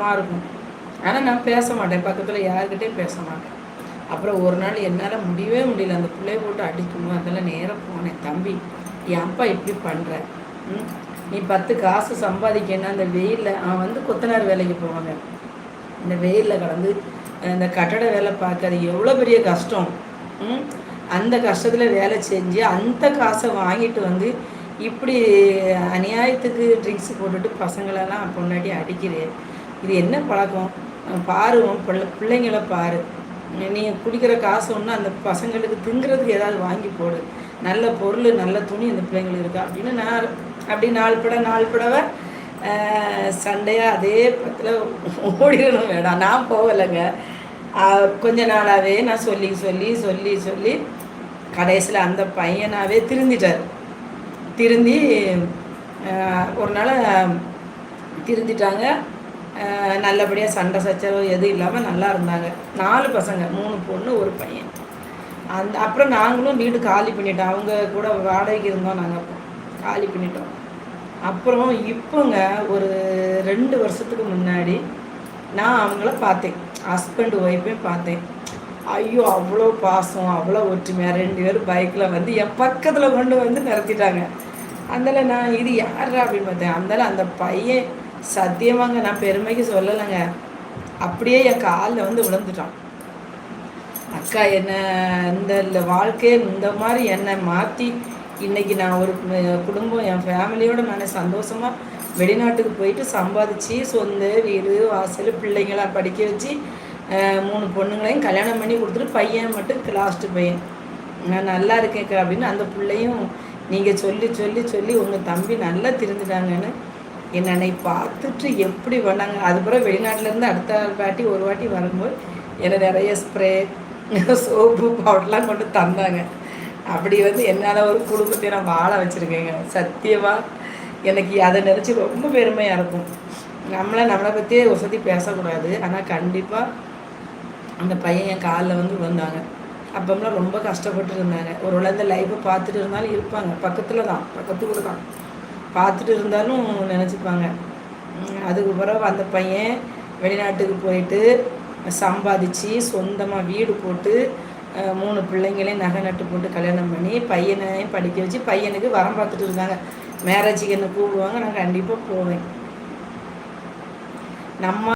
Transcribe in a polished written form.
கஷ்டமாக இருக்கும். ஆனால் நான் பேச மாட்டேன், பக்கத்தில் யாருக்கிட்டையும் பேச மாட்டேன். அப்புறம் ஒரு நாள் என்னால் முடியவே முடியல, அந்த பிள்ளைய போட்டு அடிக்கணும். அதெல்லாம் நேராக போனேன், தம்பி என் அப்பா இப்படி பண்ணுற, நீ 10 காசு சம்பாதிக்கன்னா அந்த வெயிலில், அவன் வந்து கொத்தனார் வேலைக்கு போவாங்க, இந்த வெயிலில் கடந்து இந்த கட்டட வேலை பார்க்கறது எவ்வளோ பெரிய கஷ்டம். அந்த கஷ்டத்தில் வேலை செஞ்சு அந்த காசை வாங்கிட்டு வந்து இப்படி அநியாயத்துக்கு ட்ரிங்க்ஸ் போட்டுட்டு பசங்களெல்லாம் பொண்டாட்டி அடிக்கிறேன். இது என்ன பழக்கம் பாரு, பிள்ளைங்களை பாரு, நீ குடிக்கிற காசு ஒன்று அந்த பசங்களுக்கு திங்கிறதுக்கு ஏதாவது வாங்கி போடு, நல்ல பொருள் நல்ல துணி அந்த பிள்ளைங்களுக்கு இருக்கா அப்படின்னு நான் அப்படி நாலு படவை சண்டையாக அதே படத்தில் ஓடிடணும். வேண்டாம், நான் போகலைங்க. கொஞ்ச நாளாகவே நான் சொல்லி சொல்லி சொல்லி சொல்லி கடைசியில் அந்த பையனாகவே திருந்திட்டார். திருந்தி ஒரு நாள் திருந்திட்டாங்க. நல்லபடியாக சண்டை சச்சரவு எதுவும் இல்லாமல் நல்லா இருந்தாங்க. 4 பசங்க, 3 பொண்ணு 1 பையன். அப்புறம் நாங்களும் வீடு காலி பண்ணிட்டோம். அவங்க கூட வாடகைக்கு இருந்தோம், நாங்கள் அப்போ காலி பண்ணிட்டோம். அப்புறம் இப்போங்க ஒரு 2 வருஷத்துக்கு முன்னாடி நான் அவங்கள பார்த்தேன், ஹஸ்பண்ட் ஒய்ஃபையும் பார்த்தேன். ஐயோ, அவ்வளோ பாசம், அவ்வளோ ஒற்றுமையாக 2 பேரும் பைக்கில் வந்து என் பக்கத்தில் கொண்டு வந்து நிறுத்திட்டாங்க. அதனால் நான் இது யாரா அப்படின்னு பார்த்தேன். அதனால் அந்த பையன் சத்தியமாங்க, நான் பெருமைக்கு சொல்லலைங்க, அப்படியே என் காலில் வந்து விழுந்துட்டான். அக்கா என்னை இந்த வாழ்க்கையை இந்த மாதிரி என்னை மாற்றி இன்றைக்கி நான் ஒரு குடும்பம் என் ஃபேமிலியோடு நான் சந்தோஷமாக வெளிநாட்டுக்கு போயிட்டு சம்பாதிச்சு சொந்த வீடு வாசல் பிள்ளைங்களாம் படிக்க வச்சு 3 பொண்ணுங்களையும் கல்யாணம் பண்ணி கொடுத்துட்டு பையன் மட்டும் லாஸ்ட்டு பையன் நான் நல்லா இருக்கேக்கா அப்படின்னு அந்த பிள்ளையும் நீங்கள் சொல்லி சொல்லி சொல்லி உங்கள் தம்பி நல்லா திருந்துட்டாங்கன்னு என்னை பார்த்துட்டு எப்படி பண்ணாங்க. அதுக்கப்புறம் வெளிநாட்டிலேருந்து அடுத்த வாட்டி ஒரு வாட்டி வரும்போது என்னை நிறைய ஸ்ப்ரே சோப்பு பவுடர்லாம் கொண்டு தந்தாங்க. அப்படி வந்து என்னால் ஒரு குடும்பத்தை நான் வாழ வச்சுருக்கேங்க. சத்தியமாக எனக்கு அதை நினச்சி ரொம்ப பெருமையாக இருக்கும். நம்மளை பற்றியே வசதி பேசக்கூடாது, ஆனால் கண்டிப்பாக அந்த பையன் என் காலில் வந்து விழுந்தாங்க. அப்போம்லாம் ரொம்ப கஷ்டப்பட்டு இருந்தாங்க. ஒரு வேளை இந்த லைஃப்பை பார்த்துட்டு இருந்தாலும் இருப்பாங்க, பக்கத்துக்குள்ள தான் பார்த்துட்டு இருந்தாலும் நினச்சிப்பாங்க. அதுக்கு பிறகு அந்த பையன் வெளிநாட்டுக்கு போயிட்டு சம்பாதிச்சு சொந்தமாக வீடு போட்டு 3 பிள்ளைங்களையும் நகை நட்டு போட்டு கல்யாணம் பண்ணி பையனையும் படிக்க வச்சு பையனுக்கு வரம் பார்த்துட்டு இருந்தாங்க. மேரேஜுக்கு என்ன கூப்பிடுவாங்க, நான் கண்டிப்பாக போவேன். நம்ம